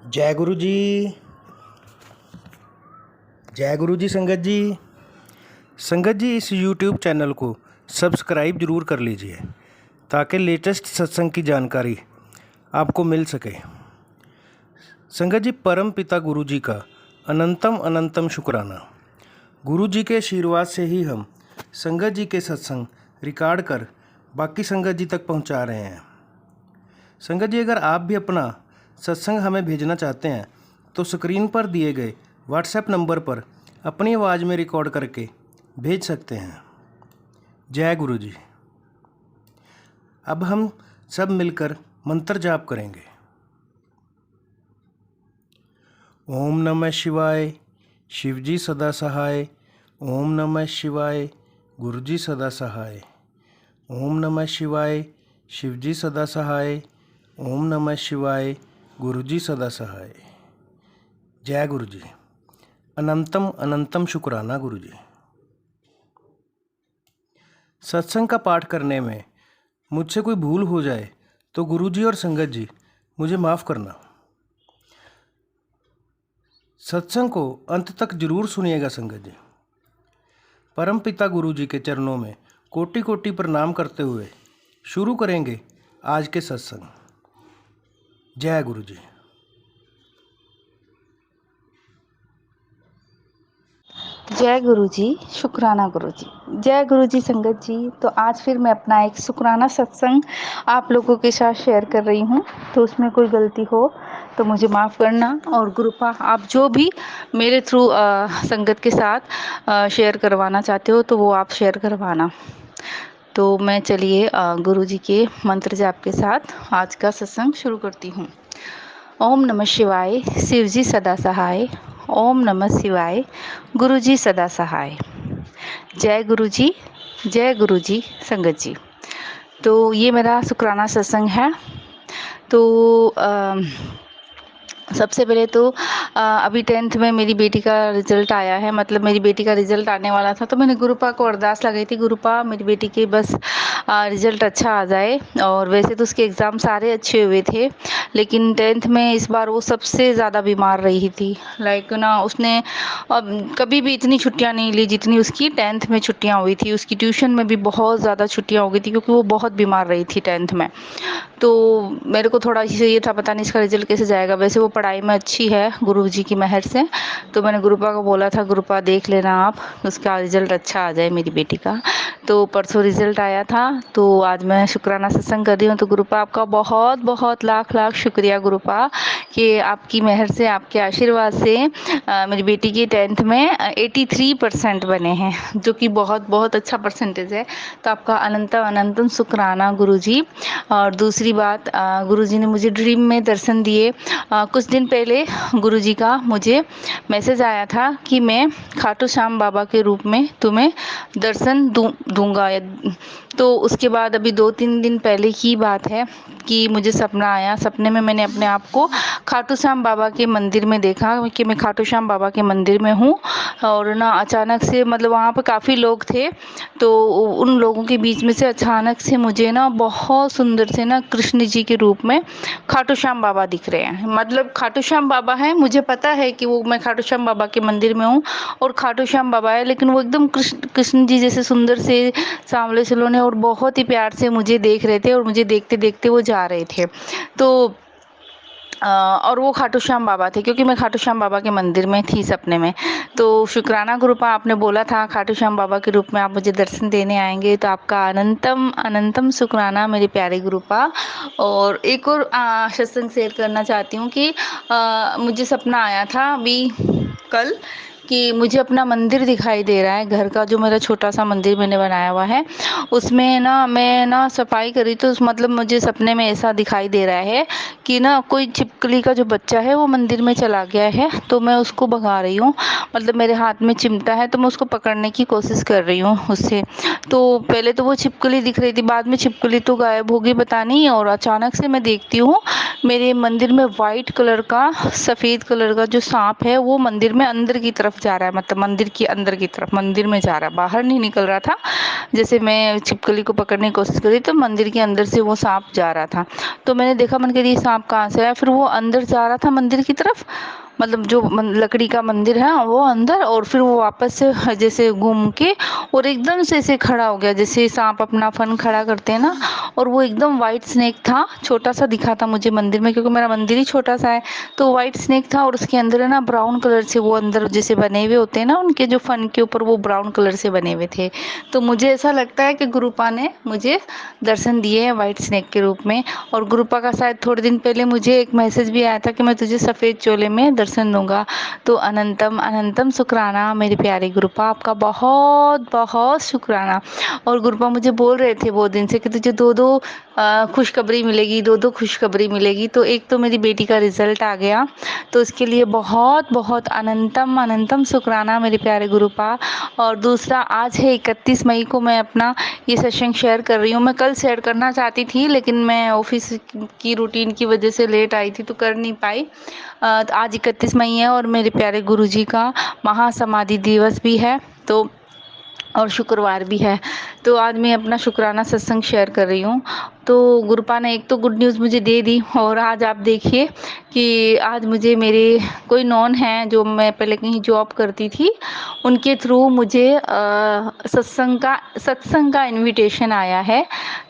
जय गुरु जी। जय गुरु जी। संगत जी इस YouTube चैनल को सब्सक्राइब ज़रूर कर लीजिए ताकि लेटेस्ट सत्संग की जानकारी आपको मिल सके। संगत जी, परम पिता गुरु जी का अनंतम अनंतम शुक्राना। गुरु जी के आशीर्वाद से ही हम संगत जी के सत्संग रिकॉर्ड कर बाकी संगत जी तक पहुंचा रहे हैं। संगत जी, अगर आप भी अपना सत्संग हमें भेजना चाहते हैं तो स्क्रीन पर दिए गए व्हाट्सएप नंबर पर अपनी आवाज़ में रिकॉर्ड करके भेज सकते हैं। जय गुरु जी। अब हम सब मिलकर मंत्र जाप करेंगे। ओम नमः शिवाय, शिव जी सदा सहाय। ओम नमः शिवाय, गुरु जी सदा सहाय। ओम नमः शिवाय, शिव जी सदा सहाय। ओम नमः शिवाय, गुरु जी सदा सहाय। जय गुरु जी। अनंतम अनंतम शुक्राना गुरु जी। सत्संग का पाठ करने में मुझसे कोई भूल हो जाए तो गुरु जी और संगत जी मुझे माफ़ करना। सत्संग को अंत तक जरूर सुनिएगा संगत जी। परम पिता गुरु जी के चरणों में कोटि कोटि प्रणाम करते हुए शुरू करेंगे आज के सत्संग। जय गुरु जी। जय गुरु जी। शुक्राना गुरु जी। जय गुरु जी। संगत जी, तो आज फिर मैं अपना एक शुक्राना सत्संग आप लोगों के साथ शेयर कर रही हूँ। तो उसमें कोई गलती हो तो मुझे माफ़ करना, और कृपा आप जो भी मेरे थ्रू संगत के साथ शेयर करवाना चाहते हो तो वो आप शेयर करवाना। तो मैं चलिए गुरु जी के मंत्र जाप के साथ आज का सत्संग शुरू करती हूँ। ओम नमः शिवाय, शिव जी सदा सहाय। ओम नमः शिवाय, गुरु जी सदा सहाय। जय गुरु जी। जय गुरु जी। संगत जी, तो ये मेरा शुक्राना सत्संग है। तो सबसे पहले तो अभी 10th में मेरी बेटी का रिजल्ट आया है। मतलब मेरी बेटी का रिजल्ट आने वाला था, तो मैंने गुरुपा को अरदास लगाई थी, गुरुपा मेरी बेटी के बस रिजल्ट अच्छा आ जाए। और वैसे तो उसके एग्ज़ाम सारे अच्छे हुए थे, लेकिन 10th में इस बार वो सबसे ज़्यादा बीमार रही थी। लाइक ना, उसने कभी भी इतनी छुट्टियां नहीं ली जितनी उसकी 10th में छुट्टियां हुई थी। उसकी ट्यूशन में भी बहुत ज़्यादा छुट्टियां हो गई थी क्योंकि वो बहुत बीमार रही थी 10th में। तो मेरे को थोड़ा ये था, पता नहीं इसका रिजल्ट कैसे जाएगा। वैसे वो पढ़ाई में अच्छी है गुरु जी की मेहर से। तो मैंने गुरुपा को बोला था, गुरुपा देख लेना आप, उसका रिजल्ट अच्छा आ जाए मेरी बेटी का। तो परसों रिजल्ट आया था, तो आज मैं शुक्राना सत्संग कर रही हूँ। तो गुरुपा आपका बहुत बहुत लाख लाख शुक्रिया गुरुपा, कि आपकी मेहर से, आपके आशीर्वाद से मेरी बेटी की 10th में 83% बने हैं, जो कि बहुत बहुत अच्छा परसेंटेज है। तो आपका अनंतम अनंतम शुक्राना गुरु जी। और दूसरी बात, गुरु जी ने मुझे ड्रीम में दर्शन दिए। कुछ दिन पहले गुरु जी का मुझे मैसेज आया था कि मैं खाटू श्याम बाबा के रूप में तुम्हें दर्शन दूंगा। तो उसके बाद अभी 2-3 दिन पहले की बात है कि मुझे सपना आया। सपने में मैंने अपने आप को खाटू श्याम बाबा के मंदिर में देखा कि मैं खाटू श्याम बाबा के मंदिर में हूँ। और ना अचानक से, मतलब वहाँ पर काफ़ी लोग थे, तो उन लोगों के बीच में से अचानक से मुझे ना बहुत सुंदर से ना कृष्ण जी के रूप में खाटू श्याम बाबा दिख रहे हैं। मतलब खाटू श्याम बाबा है, मुझे पता है कि वो, मैं खाटू श्याम बाबा के मंदिर में हूँ और खाटू श्याम बाबा है, लेकिन वो एकदम कृष्ण जी जैसे सुंदर से सांवले सलोने और बहुत ही प्यार से मुझे देख रहे थे, और मुझे देखते देखते वो जा रहे थे। तो और वो खाटू श्याम बाबा थे, क्योंकि मैं खाटू श्याम बाबा के मंदिर में थी सपने में। तो शुक्राना गुरुपा, आपने बोला था खाटू श्याम बाबा के रूप में आप मुझे दर्शन देने आएंगे, तो आपका अनंतम अनंतम शुक्राना मेरे प्यारे गुरुपा। और एक और सत्संग शेयर करना चाहती हूँ कि मुझे सपना आया था अभी कल, कि मुझे अपना मंदिर दिखाई दे रहा है, घर का जो मेरा छोटा सा मंदिर मैंने बनाया हुआ है, उसमें ना मैं ना सफाई करी, तो मतलब मुझे सपने में ऐसा दिखाई दे रहा है कि ना कोई छिपकली का जो बच्चा है वो मंदिर में चला गया है, तो मैं उसको भगा रही हूँ। मतलब मेरे हाथ में चिमटा है, तो मैं उसको पकड़ने की कोशिश कर रही हूँ उससे। तो पहले तो वो छिपकली दिख रही थी, बाद में छिपकली तो गायब हो गई पता नहीं। और अचानक से मैं देखती हूँ मेरे मंदिर में वाइट कलर का, सफ़ेद कलर का जो सांप है वो मंदिर में अंदर की तरफ तरफ जा रहा है, मतलब मंदिर के अंदर की तरफ, मंदिर में जा रहा है, बाहर नहीं निकल रहा था। जैसे मैं छिपकली को पकड़ने की कोशिश करी तो मंदिर के अंदर से वो सांप जा रहा था। तो मैंने देखा, मैंने कहा ये सांप कहाँ से आया, फिर वो अंदर जा रहा था मंदिर की तरफ, मतलब जो लकड़ी का मंदिर है वो अंदर, और फिर वो वापस से जैसे घूम के और एकदम से ऐसे खड़ा हो गया, जैसे सांप अपना फन खड़ा करते हैं ना। और वो एकदम वाइट स्नेक था, छोटा सा दिखा था मुझे मंदिर में, क्योंकि मेरा मंदिर ही छोटा सा है। तो वाइट स्नेक था और उसके अंदर है ना ब्राउन कलर से वो अंदर जैसे बने हुए होते हैं ना, उनके जो फन के ऊपर वो ब्राउन कलर से बने हुए थे। तो मुझे ऐसा लगता है कि गुरुपा ने मुझे दर्शन दिए हैं वाइट स्नेक के रूप में। और गुरुपा का शायद थोड़े दिन पहले मुझे एक मैसेज भी आया था कि मैं तुझे सफ़ेद चोले में दर्शन दूंगा। तो अनंतम अनंतम शुक्राना मेरे प्यारे गुरुपा, आपका बहुत बहुत शुक्राना। और गुरुपा मुझे बोल रहे थे बहुत दिन से कि तुझे दो दो खुशखबरी मिलेगी, दो दो खुशखबरी मिलेगी। तो एक तो मेरी बेटी का रिजल्ट आ गया, तो इसके लिए बहुत बहुत अनंतम अनंतम शुक्राना मेरे प्यारे गुरुपा। और दूसरा, आज है 31 मई को मैं अपना ये सेशन शेयर कर रही हूँ। मैं कल शेयर करना चाहती थी, लेकिन मैं ऑफिस की रूटीन की वजह से लेट आई थी तो कर नहीं पाई। तो आज 31 मई है और मेरे प्यारे गुरुजी का महासमाधि दिवस भी है, तो और शुक्रवार भी है। तो आज मैं अपना शुक्राना सत्संग शेयर कर रही हूँ। तो गुरुपा ने एक तो गुड न्यूज़ मुझे दे दी, और आज आप देखिए कि आज मुझे मेरे कोई नॉन है जो मैं पहले कहीं जॉब करती थी, उनके थ्रू मुझे सत्संग का इनविटेशन आया है।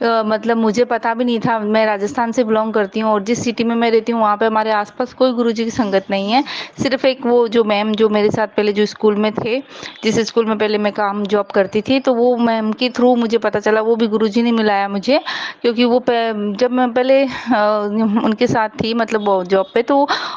मतलब मुझे पता भी नहीं था, मैं राजस्थान से बिलोंग करती हूँ और जिस सिटी में मैं रहती हूँ वहाँ पे हमारे आसपास कोई गुरुजी की संगत नहीं है। सिर्फ एक वो जो मैम जो मेरे साथ पहले जो स्कूल में थे, जिस स्कूल में पहले मैं काम जॉब करती थी, तो वो मैम के थ्रू मुझे पता चला। वो भी गुरुजी ने मिलाया मुझे, क्योंकि वो जब मैं पहले उनके साथ थी, मतलब वो जॉब पे, तो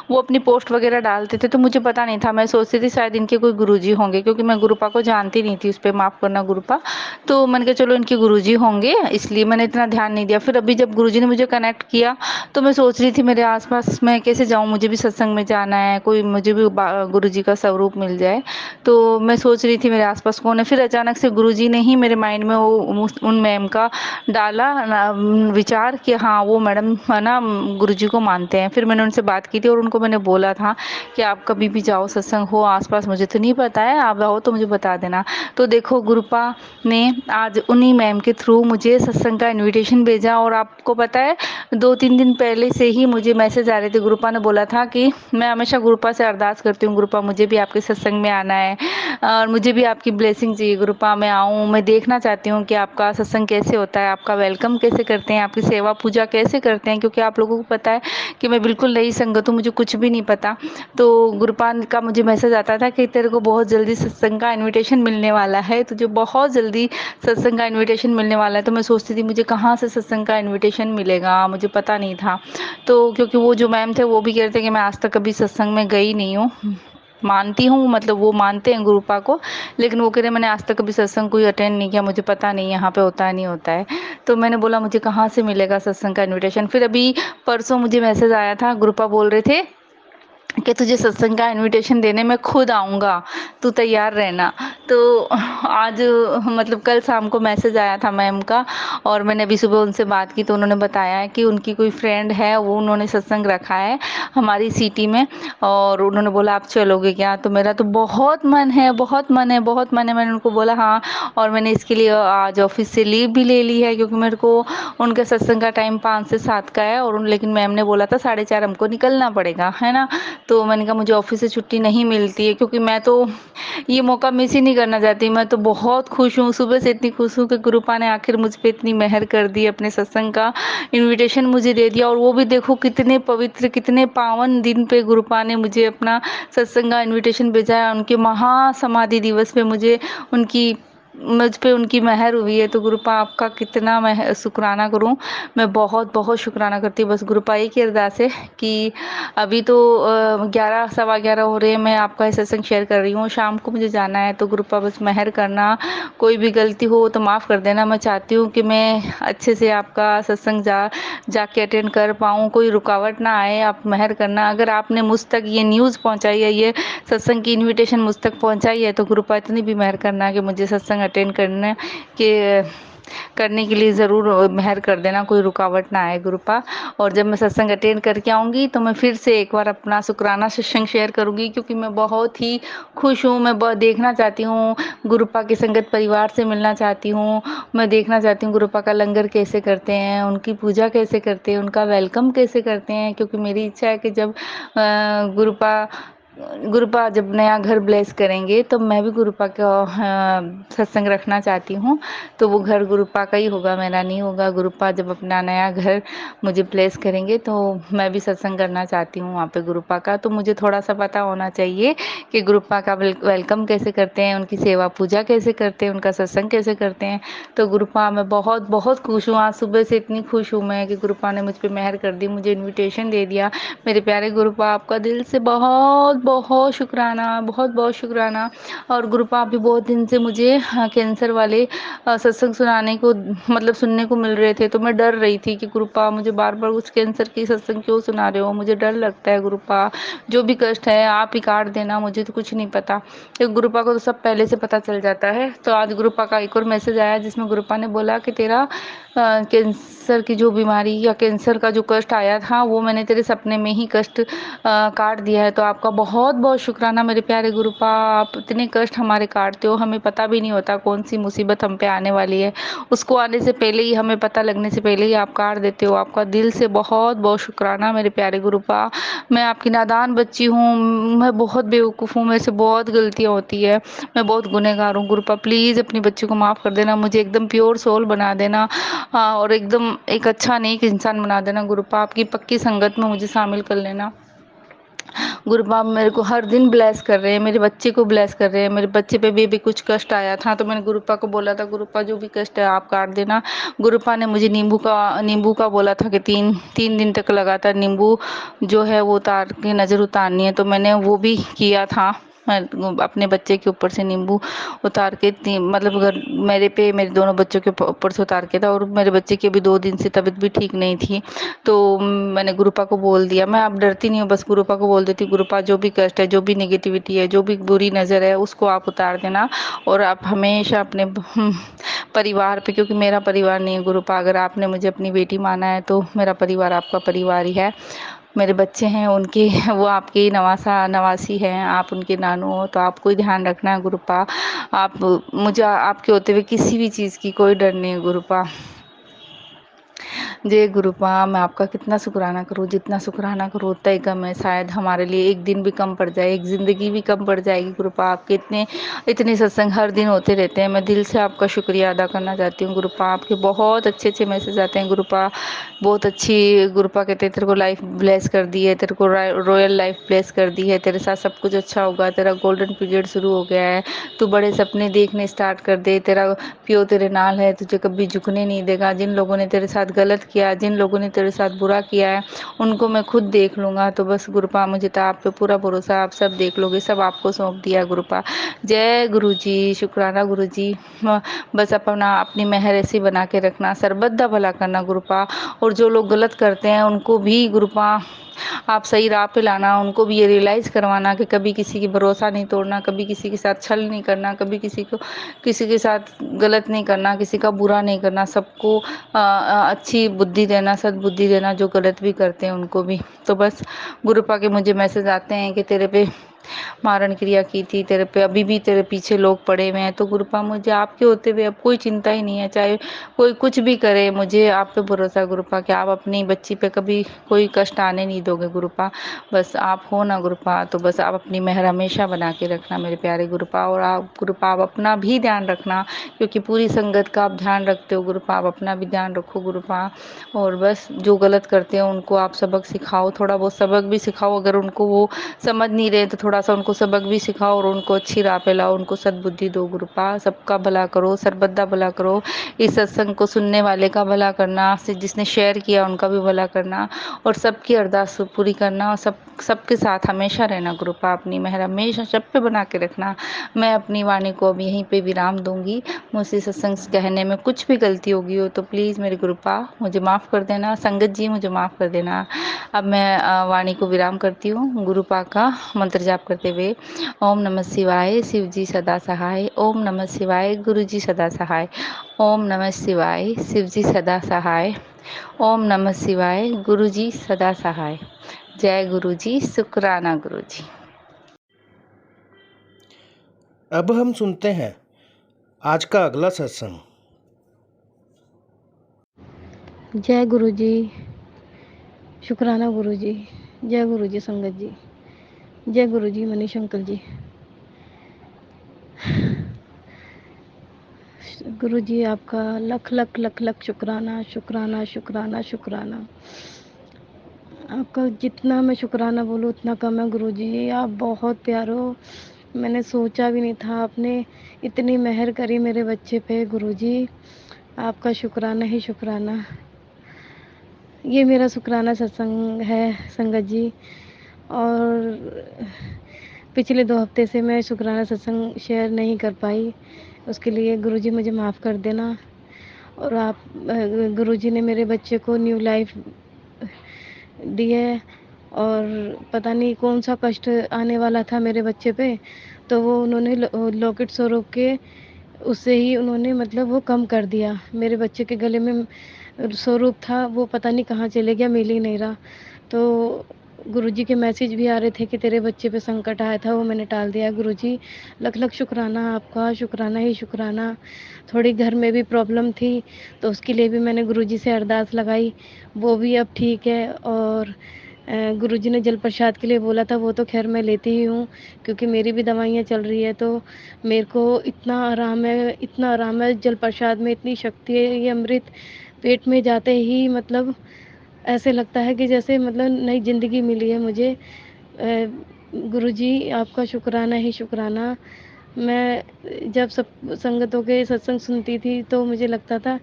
वो अपनी पोस्ट वगैरह डालते थे, तो मुझे पता नहीं था। मैं सोचती थी शायद इनके कोई गुरुजी होंगे, क्योंकि मैं गुरुपा को जानती नहीं थी, उस पर माफ़ करना गुरुपा। तो मैंने कहा चलो इनके गुरुजी होंगे, इसलिए मैंने इतना ध्यान नहीं दिया। फिर अभी जब गुरुजी ने मुझे कनेक्ट किया तो मैं सोच रही थी मेरे आसपास मैं कैसे जाऊँ, मुझे भी सत्संग में जाना है, कोई मुझे भी गुरुजी का स्वरूप मिल जाए। तो मैं सोच रही थी मेरे आसपास कौन है, फिर अचानक से गुरुजी ने ही मेरे माइंड में वो उन मैम का डाला विचार कि हाँ वो मैडम है ना गुरुजी को मानते हैं। फिर मैंने उनसे बात की थी और उनको मैंने बोला था कि आप कभी भी जाओ सत्संग हो आसपास, मुझे तो नहीं पता है, आप आओ तो मुझे बता देना। तो देखो गुरुपा ने आज उन्हीं मैम के थ्रू मुझे सत्संग का इनविटेशन भेजा। और आपको पता है 2-3 दिन पहले से ही मुझे मैसेज आ रहे थे। गुरुपा ने बोला था कि मैं हमेशा गुरुपा से अरदास करती हूँ, गुरुपा मुझे भी आपके सत्संग में आना है और मुझे भी आपकी ब्लेसिंग चाहिए गुरुपा, मैं आऊँ, मैं देखना चाहती हूँ कि आपका सत्संग कैसे होता है, आपका वेलकम कैसे करते हैं, आपकी सेवा पूजा कैसे करते हैं, क्योंकि आप लोगों को पता है कि मैं बिल्कुल नई संगत हूँ, मुझे कुछ भी नहीं पता। तो गुरुपा का मुझे मैसेज आता था कि तेरे को बहुत जल्दी सत्संग का इन्विटेशन मिलने वाला है, तुझे बहुत जल्दी सत्संग का इन्विटेशन मिलने वाला है। तो मैं सोचती थी मुझे कहाँ से सत्संग का इन्विटेशन मिलेगा, मुझे पता नहीं था। तो क्योंकि वो जो मैम थे वो भी कहते कि मैं आज तक कभी सत्संग में गई नहीं हूँ, मानती हूँ, मतलब वो मानते हैं गुरुपा को, लेकिन वो कह रहे मैंने आज तक कभी सत्संग कोई अटेंड नहीं किया, मुझे पता नहीं यहाँ पे होता है नहीं होता है। तो मैंने बोला मुझे कहाँ से मिलेगा सत्संग का इनविटेशन। फिर अभी परसों मुझे मैसेज आया था, गुरुपा बोल रहे थे कि तुझे सत्संग का इनविटेशन देने मैं खुद आऊँगा, तू तैयार रहना। तो आज मतलब कल शाम को मैसेज आया था मैम का, और मैंने अभी सुबह उनसे बात की तो उन्होंने बताया है कि उनकी कोई फ्रेंड है, वो उन्होंने सत्संग रखा है हमारी सिटी में, और उन्होंने बोला आप चलोगे क्या। तो मेरा तो बहुत मन है, बहुत मन है, बहुत मन है। मैंने उनको बोला हाँ, और मैंने इसके लिए आज ऑफिस से लीव भी ले ली है, क्योंकि मेरे को उनके सत्संग का टाइम 5 से 7 का है, और लेकिन मैम ने बोला था 4:30 हमको निकलना पड़ेगा, है ना। तो मैंने कहा मुझे ऑफिस से छुट्टी नहीं मिलती है, क्योंकि मैं तो ये मौका मिस ही नहीं करना चाहती। मैं तो बहुत खुश हूँ, सुबह से इतनी खुश हूँ कि गुरुपा ने आखिर मुझ पे इतनी मेहर कर दी, अपने सत्संग का इनविटेशन मुझे दे दिया। और वो भी देखो कितने पवित्र कितने पावन दिन पे गुरुपा ने मुझे अपना सत्संग का इनविटेशन भेजा है। उनके महासमाधि दिवस पे मुझे मुझ पे उनकी मेहर हुई है। तो गुरुपा आपका कितना मैं शुक्राना करूं, मैं बहुत बहुत शुक्राना करती हूँ। बस गुरुपा एक ही अरदास है कि अभी तो 11 सवा 11 हो रहे हैं, मैं आपका सत्संग शेयर कर रही हूँ, शाम को मुझे जाना है। तो गुरुपा बस मेहर करना, कोई भी गलती हो तो माफ़ कर देना। मैं चाहती हूँ कि मैं अच्छे से आपका सत्संग जाके अटेंड कर पाऊँ, कोई रुकावट ना आए, आप मेहर करना। अगर आपने मुझ तक ये न्यूज़ पहुँचाई है, ये सत्संग की इनविटेशन मुझ तक पहुँचाई है, तो गुरुपा इतनी भी मेहर करना कि मुझे सत्संग अटेंड करने के करने के लिए ज़रूर मेहर कर देना, कोई रुकावट ना आए गुरुपा। और जब मैं सत्संग अटेंड करके आऊँगी तो मैं फिर से एक बार अपना शुक्राना सत्संग शेयर करूँगी, क्योंकि मैं बहुत ही खुश हूँ। मैं देखना चाहती हूँ, गुरुपा की संगत परिवार से मिलना चाहती हूँ। मैं देखना चाहती हूँ गुरुपा का लंगर कैसे करते हैं, उनकी पूजा कैसे करते हैं, उनका वेलकम कैसे करते हैं, क्योंकि मेरी इच्छा है कि जब गुरुपा गुरुपा जब नया घर ब्लेस करेंगे तो मैं भी गुरुपा का सत्संग रखना चाहती हूँ। तो वो घर गुरुपा का ही होगा, मेरा नहीं होगा। गुरुपा जब अपना नया घर मुझे प्लेस करेंगे तो मैं भी सत्संग करना चाहती हूँ वहाँ पे गुरुपा का। तो मुझे थोड़ा सा पता होना चाहिए कि गुरुपा का वेलकम कैसे करते हैं, उनकी सेवा पूजा कैसे करते हैं, उनका सत्संग कैसे करते हैं। तो गुरुपा मैं बहुत बहुत खुश हूँ। आज सुबह से इतनी खुश हूँ मैं कि गुरुपा ने मुझ पर मेहर कर दी, मुझे इन्विटेशन दे दिया। मेरे प्यारे गुरुपा, आपका दिल से बहुत बहुत शुक्राना, बहुत बहुत शुक्राना। और गुरुपा आप भी बहुत दिन से मुझे कैंसर वाले सत्संग सुनाने को मतलब सुनने को मिल रहे थे, तो मैं डर रही थी कि गुरुपा मुझे बार बार उस कैंसर की सत्संग क्यों सुना रहे हो, मुझे डर लगता है गुरुपा, जो भी कष्ट है आप ही काट देना, मुझे तो कुछ नहीं पता। तो गुरुपा को तो सब पहले से पता चल जाता है। तो आज गुरुपा का एक और मैसेज आया जिसमें गुरुपा ने बोला कि तेरा कैंसर की जो बीमारी या कैंसर का जो कष्ट आया था वो मैंने तेरे सपने में ही कष्ट काट दिया है। तो आपका बहुत बहुत शुक्राना मेरे प्यारे गुरुपा, आप इतने कष्ट हमारे काटते हो, हमें पता भी नहीं होता कौन सी मुसीबत हम पे आने वाली है, उसको आने से पहले ही, हमें पता लगने से पहले ही आप काट देते हो। आपका दिल से बहुत बहुत शुक्राना मेरे प्यारे गुरुपा। मैं आपकी नादान बच्ची हूँ, मैं बहुत बेवकूफ़ हूँ, मेरे से बहुत गलतियाँ होती है, मैं बहुत गुनहगार हूँ। गुरुपा प्लीज़ अपनी बच्ची को माफ़ कर देना, मुझे एकदम प्योर सोल बना देना और एकदम एक अच्छा नेक इंसान बना देना। गुरुपा आपकी पक्की संगत में मुझे शामिल कर लेना। गुरुपा मेरे को हर दिन ब्लेस कर रहे हैं, मेरे बच्चे को ब्लेस कर रहे हैं। मेरे बच्चे पे भी कुछ कष्ट आया था तो मैंने गुरुपा को बोला था, गुरुपा जो भी कष्ट है आप काट देना। गुरुपा ने मुझे नींबू का बोला था कि तीन तीन दिन तक लगातार नींबू जो है वो उतार के नज़र उतारनी है, तो मैंने वो भी किया था। मैं अपने बच्चे के ऊपर से नींबू उतार के मतलब अगर मेरे पे, मेरे दोनों बच्चों के ऊपर से उतार के था। और मेरे बच्चे की भी 2 दिन से तबीयत भी ठीक नहीं थी, तो मैंने गुरुपा को बोल दिया। मैं अब डरती नहीं हूँ, बस गुरुपा को बोल देती, गुरुपा जो भी कष्ट है, जो भी नेगेटिविटी है, जो भी बुरी नज़र है, उसको आप उतार देना। और आप हमेशा अपने परिवार पे, क्योंकि मेरा परिवार नहीं है गुरुपा, अगर आपने मुझे अपनी बेटी माना है तो मेरा परिवार आपका परिवार ही है। मेरे बच्चे हैं उनके वो आपके ही नवासी हैं, आप उनके नानू हो, तो आपको ही ध्यान रखना है गुरुपा। आप मुझे आपके होते हुए किसी भी चीज़ की कोई डर नहीं है गुरुपा। जय गुरुपा, मैं आपका कितना शुक्राना करूँ, जितना शुक्राना करूँ उतना ही कम है। शायद हमारे लिए एक दिन भी कम पड़ जाए, एक ज़िंदगी भी कम पड़ जाएगी गुरुपा। आपके इतने इतने सत्संग हर दिन होते रहते हैं, मैं दिल से आपका शुक्रिया अदा करना चाहती हूँ गुरुपा। आपके बहुत अच्छे अच्छे मैसेज आते हैं गुरुपा, बहुत अच्छी। गुरुपा कहते हैं तेरे को लाइफ ब्लेस कर दी है, तेरे को रॉयल लाइफ ब्लेस कर दी है, तेरे साथ सब कुछ अच्छा होगा, तेरा गोल्डन पीरियड शुरू हो गया है, तू बड़े सपने देखने स्टार्ट कर दे, तेरा प्यो तेरे नाल है, तुझे कभी झुकने नहीं देगा। जिन लोगों ने तेरे साथ गलत किया, जिन लोगों ने तेरे साथ बुरा किया है, उनको मैं खुद देख लूँगा। तो बस गुरुपा मुझे तो आप पे पूरा भरोसा, आप सब देख लोगे, सब आपको सौंप दिया गुरुपा। जय गुरु जी, शुक्राना गुरु जी। बस अपना अपनी मेहर ऐसी बना के रखना, सर्वदा भला करना गुरुपा। और जो लोग गलत करते हैं उनको भी गुरुपा आप सही राह पे लाना, उनको भी ये रियलाइज़ करवाना कि कभी किसी की भरोसा नहीं तोड़ना, कभी किसी के साथ छल नहीं करना, कभी किसी के साथ गलत नहीं करना, किसी का बुरा नहीं करना, सबको अच्छी बुद्धि देना, सद्बुद्धि देना, जो गलत भी करते हैं उनको भी। तो बस गुरुपा के मुझे मैसेज आते हैं कि तेरे पे मारण क्रिया की थी, तेरे पे अभी भी तेरे पीछे लोग पड़े हुए हैं। तो गुरुपा मुझे आपके होते हुए अब कोई चिंता ही नहीं है, चाहे कोई कुछ भी करे, मुझे आप पे भरोसा गुरुपा कि आप अपनी बच्ची पे कभी कोई कष्ट आने नहीं दोगे गुरुपा। बस आप हो ना गुरुपा, तो बस आप अपनी मेहर हमेशा बना के रखना मेरे प्यारे गुरुपा। और आप गुरुपा आप अपना भी ध्यान रखना, क्योंकि पूरी संगत का आप ध्यान रखते हो गुरुपा, आप अपना भी ध्यान रखो गुरुपा। और बस जो गलत करते हैं उनको आप सबक सिखाओ, थोड़ा बहुत सबक भी सिखाओ, अगर उनको वो समझ नहीं रहे तो थोड़ा सा उनको सबक भी सिखाओ और उनको अच्छी राह पे लाओ, उनको सद्बुद्धि दो गुरुपा। सबका भला करो, सर्वदा भला करो, इस सत्संग को सुनने वाले का भला करना, जिसने शेयर किया उनका भी भला करना, और सबकी अरदास पूरी करना, और सबके साथ हमेशा रहना गुरुपा। अपनी मेहर हमेशा सब पे बना के रखना। मैं अपनी वाणी को अब यहीं पे विराम दूंगी। मुझसे सत्संग कहने में कुछ भी गलती होगी हो तो प्लीज़ मेरे गुरुपा मुझे माफ़ कर देना, संगत जी मुझे माफ़ कर देना। अब मैं वाणी को विराम करती हूँ, गुरुपा का मंत्र जाप करते हुए ओम नमः शिवाय, शिव जी सदा सहाय, ओम नमः शिवाय, गुरु जी सदा सहाय, ओम नमः शिवाय, शिव जी सदा सहाय, ओम नमः शिवाय, गुरु जी सदा सहाय। जय गुरु जी, शुक्राना गुरु जी। अब हम सुनते हैं आज का अगला सत्संग। जय गुरु जी, शुक्राना गुरु जी, जय गुरु जी संगत जी, जय गुरु जी मनीष अंकल जी। गुरु जी आपका लख लख लख लख शुक्राना शुक्राना शुक्राना शुक्राना। आपका जितना मैं शुक्राना बोलूँ उतना कम है गुरु जी। आप बहुत प्यारे हो। मैंने सोचा भी नहीं था आपने इतनी मेहर करी मेरे बच्चे पे गुरु जी। आपका शुक्राना ही शुक्राना। ये मेरा शुक्राना सत्संग है संगत जी। और पिछले 2 हफ्ते से मैं शुक्राना सत्संग शेयर नहीं कर पाई, उसके लिए गुरुजी मुझे माफ़ कर देना। और आप गुरुजी ने मेरे बच्चे को न्यू लाइफ दी है और पता नहीं कौन सा कष्ट आने वाला था मेरे बच्चे पे, तो वो उन्होंने लॉकेट स्वरूप के उससे ही उन्होंने मतलब वो कम कर दिया। मेरे बच्चे के गले में स्वरूप था, वो पता नहीं कहाँ चले गया, मिल ही नहीं रहा। तो गुरुजी के मैसेज भी आ रहे थे कि तेरे बच्चे पे संकट आया था, वो मैंने टाल दिया। गुरुजी लख लख शुक्राना आपका, शुक्राना ही शुक्राना। थोड़ी घर में भी प्रॉब्लम थी तो उसके लिए भी मैंने गुरुजी से अरदास लगाई, वो भी अब ठीक है। और गुरुजी ने जल प्रसाद के लिए बोला था, वो तो खैर मैं लेती ही हूँ क्योंकि मेरी भी दवाइयाँ चल रही है। तो मेरे को इतना आराम है, इतना आराम है जल प्रसाद में, इतनी शक्ति है। ये अमृत पेट में जाते ही मतलब ऐसे लगता है कि जैसे मतलब नई ज़िंदगी मिली है मुझे। गुरुजी आपका शुक्राना ही शुक्राना। मैं जब सब संगतों के सत्संग सुनती थी तो मुझे लगता था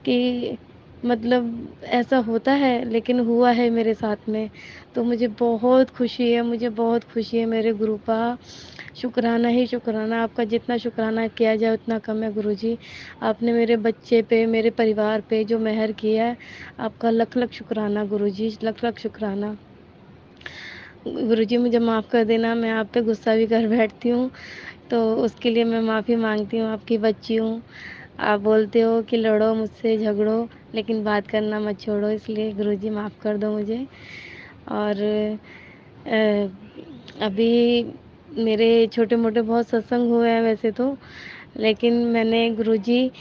कि मतलब ऐसा होता है, लेकिन हुआ है मेरे साथ में। तो मुझे बहुत खुशी है, मुझे बहुत खुशी है मेरे गुरु का। शुक्राना ही शुक्राना। आपका जितना शुक्राना किया जाए उतना कम है गुरुजी। आपने मेरे बच्चे पे, मेरे परिवार पे जो मेहर किया है, आपका लख लख शुक्राना गुरुजी, लख लख शुक्राना। गुरुजी मुझे माफ़ कर देना, मैं आप पे गुस्सा भी कर बैठती हूँ, तो उसके लिए मैं माफ़ी मांगती हूँ। आपकी बच्ची हूँ। आप बोलते हो कि लड़ो मुझसे, झगड़ो, लेकिन बात करना मत छोड़ो, इसलिए गुरुजी माफ़ कर दो मुझे। और अभी मेरे छोटे-मोटे बहुत सत्संग हुए हैं वैसे तो, लेकिन मैंने गुरुजी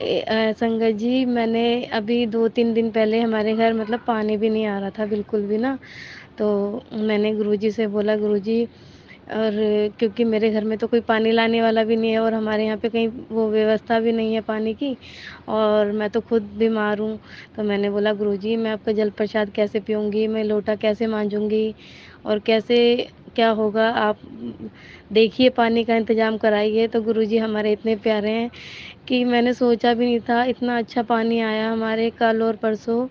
संगत जी, मैंने अभी 2-3 दिन पहले हमारे घर मतलब पानी भी नहीं आ रहा था बिल्कुल भी ना, तो मैंने गुरुजी से बोला गुरुजी, और क्योंकि मेरे घर में तो कोई पानी लाने वाला भी नहीं है और हमारे यहाँ पे कहीं वो व्यवस्था भी नहीं है पानी की, और मैं तो खुद बीमार हूँ। तो मैंने बोला गुरुजी मैं आपका जल प्रसाद कैसे पीऊँगी, मैं लोटा कैसे मांजूँगी और कैसे क्या होगा, आप देखिए पानी का इंतज़ाम कराइए। तो गुरुजी हमारे इतने प्यारे हैं कि मैंने सोचा भी नहीं था इतना अच्छा पानी आया हमारे कल और परसों।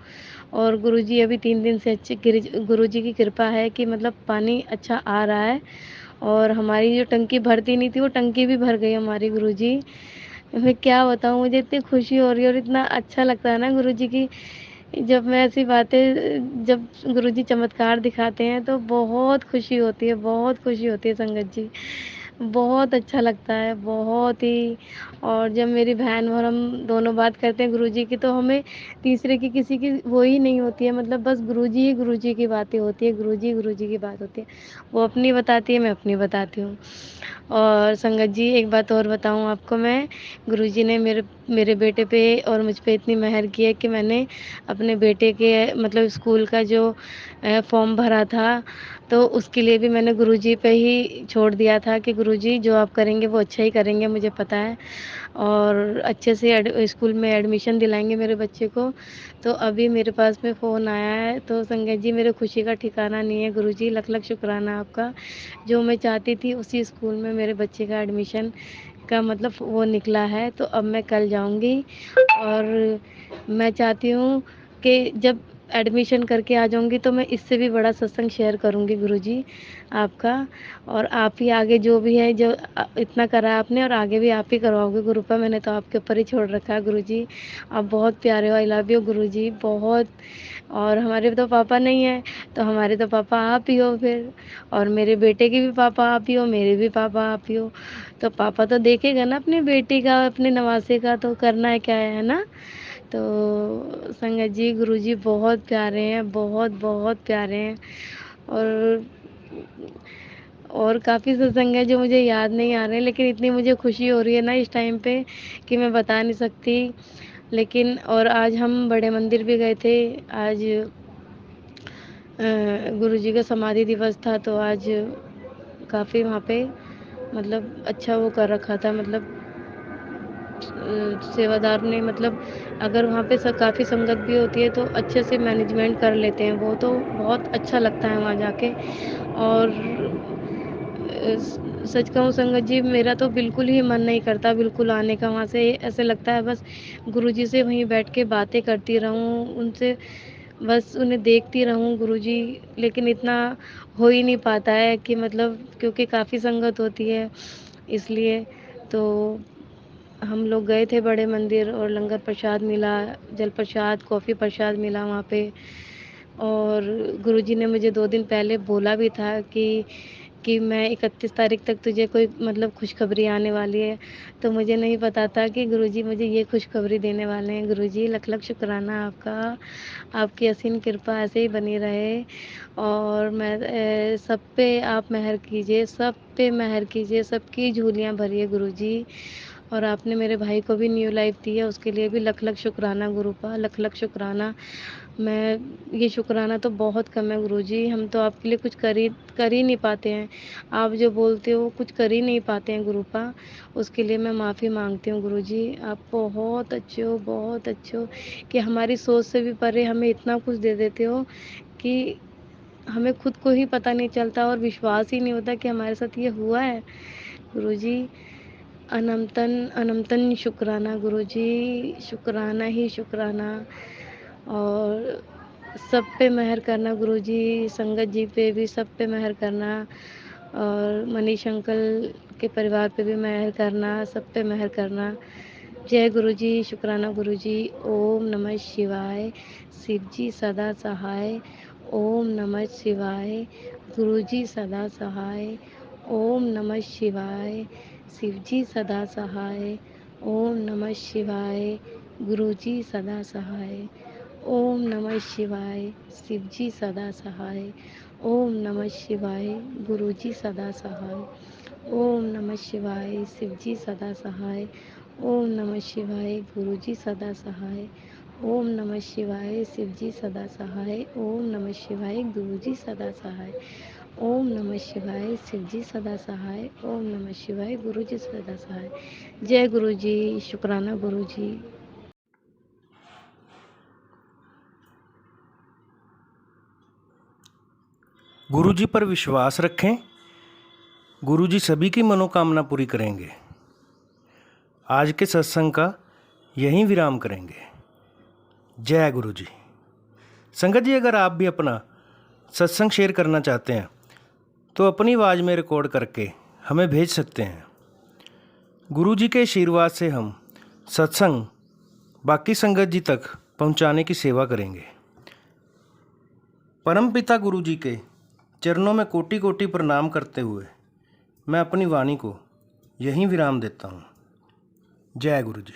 और गुरुजी अभी 3 दिन से अच्छी गुरुजी की कृपा है कि मतलब पानी अच्छा आ रहा है। और हमारी जो टंकी भरती नहीं थी, वो टंकी भी भर गई हमारी गुरुजी। मैं क्या बताऊँ, मुझे इतनी खुशी हो रही है और इतना अच्छा लगता है ना गुरुजी की जब मैं ऐसी बातें, जब गुरुजी चमत्कार दिखाते हैं तो बहुत खुशी होती है, बहुत खुशी होती है संगत जी। बहुत अच्छा लगता है, बहुत ही। और जब मेरी बहन और हम दोनों बात करते हैं गुरुजी की, तो हमें तीसरे की किसी की वो ही नहीं होती है, मतलब बस गुरुजी ही गुरुजी की बातें होती है, गुरुजी, गुरुजी की बात होती है। वो अपनी बताती है, मैं अपनी बताती हूँ। और संगत जी एक बात और बताऊँ आपको मैं, गुरुजी ने मेरे मेरे बेटे पे और मुझ पे इतनी मेहर की है कि मैंने अपने बेटे के मतलब स्कूल का जो फॉर्म भरा था, तो उसके लिए भी मैंने गुरुजी पे ही छोड़ दिया था कि गुरुजी जो आप करेंगे वो अच्छा ही करेंगे, मुझे पता है। और अच्छे से स्कूल में एडमिशन दिलाएँगे मेरे बच्चे को। तो अभी मेरे पास में फ़ोन आया है, तो संगत जी मेरे खुशी का ठिकाना नहीं है गुरुजी, लख लख शुक्राना आपका। जो मैं चाहती थी उसी स्कूल में मेरे बच्चे का एडमिशन का मतलब वो निकला है, तो अब मैं कल जाऊँगी। और मैं चाहती हूँ कि जब एडमिशन करके आ जाऊँगी तो मैं इससे भी बड़ा सत्संग शेयर करूँगी गुरुजी आपका। और आप ही आगे जो भी है जो इतना करा है आपने और आगे भी आप ही करवाओगे गुरुपा, मैंने तो आपके ऊपर ही छोड़ रखा है गुरुजी। आप बहुत प्यारे हो, आई लव यू गुरुजी बहुत। और हमारे तो पापा नहीं है तो हमारे तो पापा आप ही हो फिर, और मेरे बेटे के भी पापा आप ही हो, मेरे भी पापा आप ही हो। तो पापा तो देखेगा ना अपनी बेटी का, अपने नवासे का, तो करना है क्या है ना। तो संगत जी गुरुजी बहुत प्यारे हैं, बहुत बहुत प्यारे हैं। और काफ़ी सत्संग है जो मुझे याद नहीं आ रहे हैं, लेकिन इतनी मुझे खुशी हो रही है ना इस टाइम पे कि मैं बता नहीं सकती। लेकिन और आज हम बड़े मंदिर भी गए थे। आज गुरुजी का समाधि दिवस था तो आज काफ़ी वहाँ पे मतलब अच्छा वो कर रखा था, मतलब सेवादार ने, मतलब अगर वहाँ पे काफ़ी संगत भी होती है तो अच्छे से मैनेजमेंट कर लेते हैं वो, तो बहुत अच्छा लगता है वहाँ जाके। और सच कहूँ संगत जी, मेरा तो बिल्कुल ही मन नहीं करता बिल्कुल आने का वहाँ से। ऐसे लगता है बस गुरुजी से वहीं बैठ के बातें करती रहूँ, उनसे बस उन्हें देखती रहूँ गुरुजी। लेकिन इतना हो ही नहीं पाता है कि मतलब क्योंकि काफ़ी संगत होती है इसलिए। तो हम लोग गए थे बड़े मंदिर और लंगर प्रसाद मिला, जल प्रसाद, कॉफ़ी प्रसाद मिला वहाँ पे। और गुरुजी ने मुझे 2 दिन पहले बोला भी था कि मैं 31 तारीख तक तुझे कोई मतलब खुशखबरी आने वाली है। तो मुझे नहीं पता था कि गुरुजी मुझे ये खुशखबरी देने वाले हैं। गुरुजी लख लख शुक्राना आपका, आपकी असीम कृपा ऐसे ही बनी रहे। और मैं सब पे आप मेहर कीजिए, सब पे मेहर कीजिए, सबकी झोलियाँ भरिए गुरुजी। और आपने मेरे भाई को भी न्यू लाइफ दी है, उसके लिए भी लख लख शुक्राना गुरुपा, लख लख शुक्राना। मैं ये शुक्राना तो बहुत कम है गुरुजी, हम तो आपके लिए कुछ कर ही नहीं पाते हैं। आप जो बोलते हो कुछ कर ही नहीं पाते हैं गुरुपा, उसके लिए मैं माफ़ी मांगती हूँ गुरुजी। आप बहुत अच्छे हो, बहुत अच्छे हो कि हमारी सोच से भी परे हमें इतना कुछ दे देते हो कि हमें खुद को ही पता नहीं चलता और विश्वास ही नहीं होता कि हमारे साथ ये हुआ है गुरुजी। अनंतन अनंतन शुक्राना गुरुजी, शुक्राना ही शुक्राना। और सब पे मेहर करना गुरुजी, संगत जी पे भी सब पे मेहर करना। और मनीष अंकल के परिवार पे भी मेहर करना, सब पे मेहर करना। जय गुरुजी, शुक्राना गुरुजी। ओम नमः शिवाय, शिव जी सदा सहाय। ओम नमः शिवाय, गुरुजी सदा सहाय। ओम नमः शिवाय, शिव जी सदा सहाय। ओम नमः शिवाय, गुरुजी सदा सहाय। ओम नमः शिवाय, शिव जी सदा सहाय। ओम नमः शिवाय, गुरुजी सदा सहाय। ओम नमः शिवाय, शिव जी सदा सहाय। ओम नमः शिवाय, गुरुजी सदा सहाय। ओम नमः शिवाय, शिव जी सदा सहाय। ओम नमः शिवाय, गुरुजी सदा सहाय। ओम नमः शिवाय, शिव जी सदा सहाय। ओम नमः शिवाय, गुरुजी सदा सहाय। जय गुरुजी, शुक्राना गुरुजी। गुरुजी पर विश्वास रखें, गुरुजी सभी की मनोकामना पूरी करेंगे। आज के सत्संग का यहीं विराम करेंगे। जय गुरुजी। संगत जी, अगर आप भी अपना सत्संग शेयर करना चाहते हैं तो अपनी आवाज़ में रिकॉर्ड करके हमें भेज सकते हैं। गुरुजी के आशीर्वाद से हम सत्संग बाकी संगत जी तक पहुंचाने की सेवा करेंगे। परमपिता गुरुजी के चरणों में कोटि कोटि प्रणाम करते हुए मैं अपनी वाणी को यहीं विराम देता हूँ। जय गुरुजी।